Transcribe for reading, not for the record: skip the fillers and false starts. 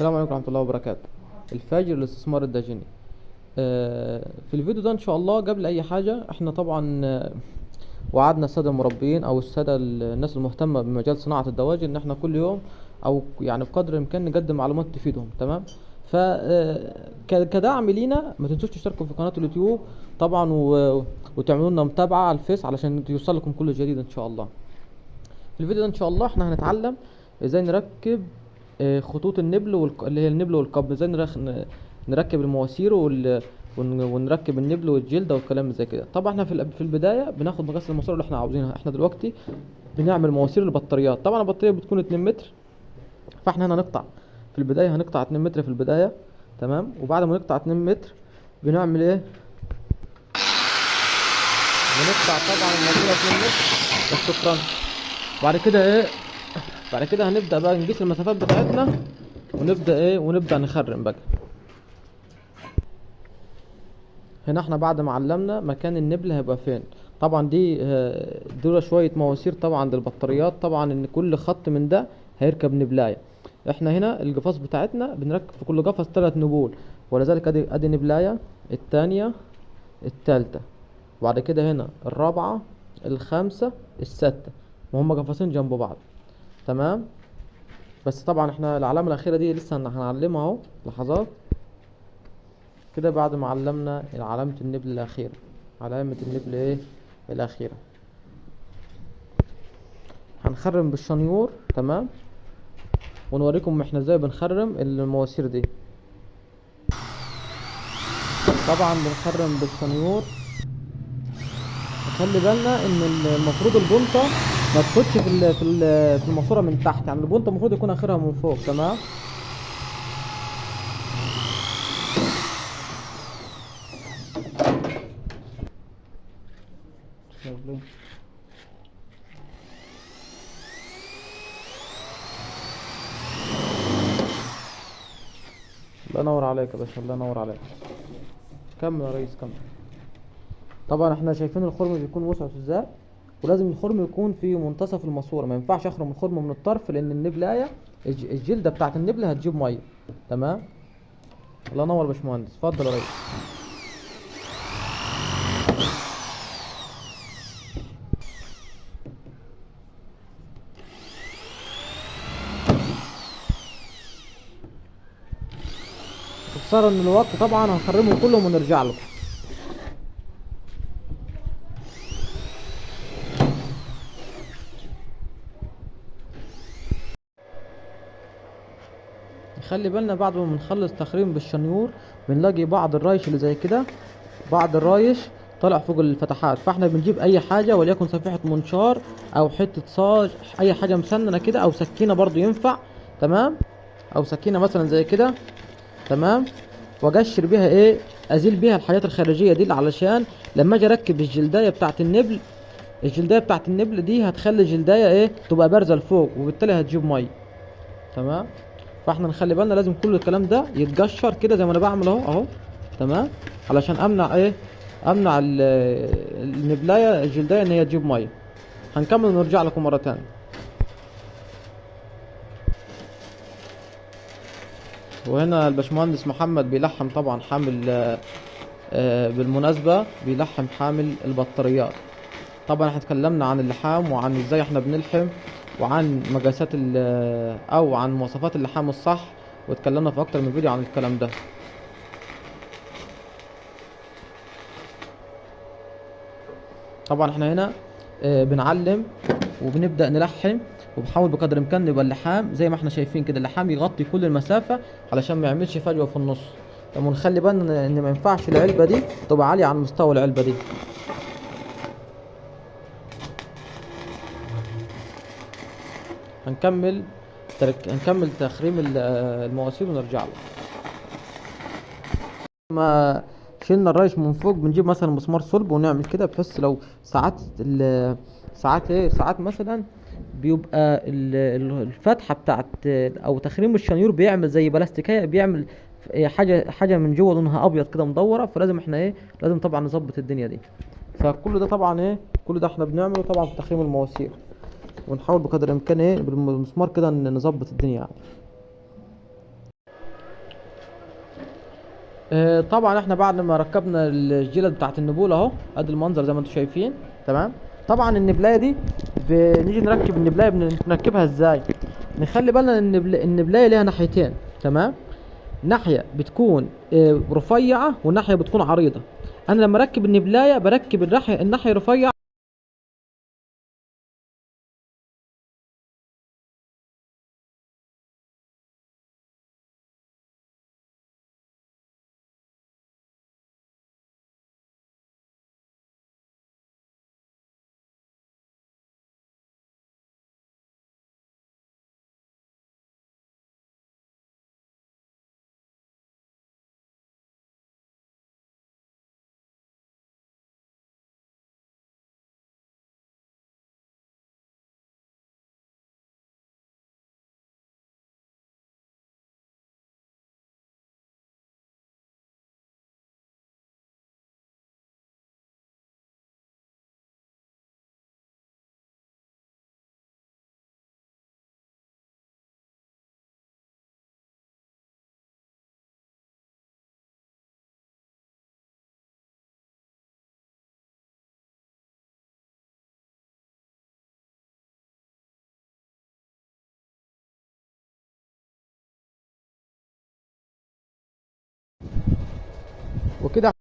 السلام عليكم ورحمة الله وبركاته. الفاجر الاستثمار الداجني. في الفيديو ده ان شاء الله قبل اي حاجة احنا طبعا وعدنا السادة المربيين او السادة الناس المهتمة بمجال صناعة الدواجن ان احنا كل يوم او يعني بقدر الامكان نقدم معلومات تفيدهم. تمام. ف كدعم لينا ما تنسوش تشتركوا في قناة اليوتيوب طبعا وتعملوا لنا متابعة على الفيس علشان يوصل لكم كل جديد ان شاء الله. في الفيديو ده ان شاء الله احنا هنتعلم ازاي نركب خطوط النبل اللي هي النبل والقب، ازاي نركب المواسير ونركب النبل والجلده والكلام زي كده. طبعا احنا في البدايه بناخد مقاس الماسوره اللي احنا عاوزينها. احنا دلوقتي بنعمل مواسير البطاريات. طبعا البطاريه بتكون 2 متر، فاحنا هنا هنقطع في البدايه، هنقطع 2 متر في البدايه. تمام. وبعد ما نقطع 2 متر بنعمل ايه؟ بنقطع طبعا الماسوره 2 متر بس. شكرا. بعد كده ايه؟ بعد كده هنبدأ بقى نقيس المسافات بتاعتنا ونبدأ نخرم بقى. هنا احنا بعد ما علمنا مكان النبل هيبقى فين. طبعا دول شوية مواسير طبعا للبطاريات. طبعا ان كل خط من ده هيركب نبلاية. احنا هنا القفص بتاعتنا بنركب في كل قفص 3 نبول، ولذلك ادي نبلاية التانية التالتة، وبعد كده هنا الرابعة الخامسة الستة، وهم قفصين جنب بعض. تمام. بس طبعا احنا العلامة الأخيرة دي لسه هنعلمها اهو لحظات كده. بعد ما علمنا علامة النبل الأخيرة، علامة النبل ايه الأخيرة، هنخرم بالشنيور. تمام. ونوريكم احنا ازاي بنخرم المواسير دي. طبعا بنخرم بالشنيور. خلي بالنا ان المفروض البنطة ما تخدش في الماسورة من تحت، يعني البنطة المفروض يكون اخرها من فوق. تمام. الله ينور عليك يا باشا، الله ينور عليك. كمل يا ريس كمل. طبعا احنا شايفين الخرم بيكون وسعه ازاي، ولازم الخرم يكون في منتصف الماسوره. ما ينفعش اخرم الخرم من الطرف لان النبلايه الجلده بتاعت النبله هتجيب ميه. تمام. الله ينور يا باشمهندس، اتفضل يا ريس. باختصار ان الوقت طبعا هنخرمهم كلهم ونرجع لكم. خلي بالنا بعد ما بنخلص تخريم بالشنيور بنلاقي بعض الرايش اللي زي كده، بعض الرايش طالع فوق الفتحات، فاحنا بنجيب اي حاجه وليكن صفيحه منشار او حته صاج، اي حاجه مسننه كده، او سكينه برضو ينفع. تمام. او سكينه مثلا زي كده. تمام. واقشر بيها ازيل بيها الحاجات الخارجيه دي، علشان لما اجي اركب الجلدايه بتاعت النبل، الجلدايه بتاعت النبل دي هتخلي الجلدايه تبقى بارزه لفوق، وبالتالي هتجيب ميه. تمام. فاحنا نخلي بالنا لازم كل الكلام ده يتقشر كده زي ما انا بعمل اهو. تمام. علشان امنع النبلايه الجلدايه ان هي تجيب ميه. هنكمل ونرجع لكم مره تانية. وهنا الباشمهندس محمد بيلحم طبعا حامل بالمناسبه بيلحم حامل البطاريات. طبعا احنا اتكلمنا عن اللحام وعن ازاي احنا بنلحم وعن مقاسات او عن مواصفات اللحام الصح، واتكلمنا في اكتر من فيديو عن الكلام ده. طبعا احنا هنا بنعلم وبنبدأ نلحم، وبنحاول بقدر الامكان يبقى اللحام زي ما احنا شايفين كده، اللحام يغطي كل المسافة علشان ما يعملش فجوة في النص. طب ونخلي بالنا ان ما ينفعش العلبة دي تبقى عالية عن مستوى العلبة دي. هنكمل تخريم المواسير ونرجع له. ما شلنا الرايش من فوق بنجيب مثلا مسمار صلب ونعمل كده، بحيث لو ساعات مثلا بيبقى الفتحه بتاعت او تخريم الشنيور بيعمل زي بلاستيكيه، بيعمل حاجه من جوه لونها ابيض كده مدوره، فلازم احنا لازم طبعا نظبط الدنيا دي. فكل ده طبعا كل ده احنا بنعمله طبعا في تخريم المواسير، ونحاول بقدر الامكان بالمسمار كده نظبط الدنيا يعني. طبعا احنا بعد ما ركبنا الجلد بتاعت النبول اهو، ادي المنظر زي ما انتم شايفين. تمام. طبعا النبلايه دي بنيجي نركب النبلايه، بنركبها ازاي؟ نخلي بالنا ان النبلايه ليها ناحيتين. تمام. ناحيه بتكون رفيعه وناحيه بتكون عريضه. انا لما اركب النبلايه بركب الناحيه رفيعه. وكده